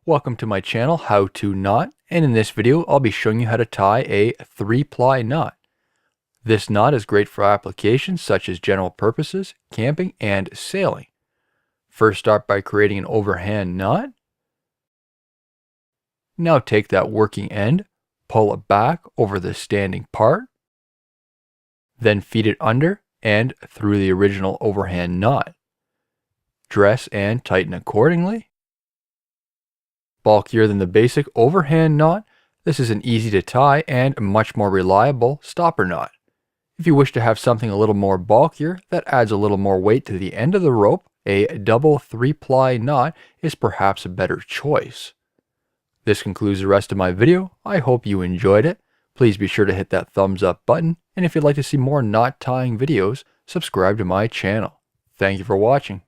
Welcome to my channel, How to Knot, and in this video I'll be showing you how to tie a 3-ply knot. This knot is great for applications such as general purposes, camping, and sailing. First start by creating an overhand knot. Now take that working end, pull it back over the standing part, then feed it under and through the original overhand knot. Dress and tighten accordingly. Bulkier than the basic overhand knot, this is an easy to tie and much more reliable stopper knot. If you wish to have something a little more bulkier that adds a little more weight to the end of the rope, a double 3-ply knot is perhaps a better choice. This concludes the rest of my video. I hope you enjoyed it. Please be sure to hit that thumbs up button, and if you'd like to see more knot tying videos, subscribe to my channel. Thank you for watching.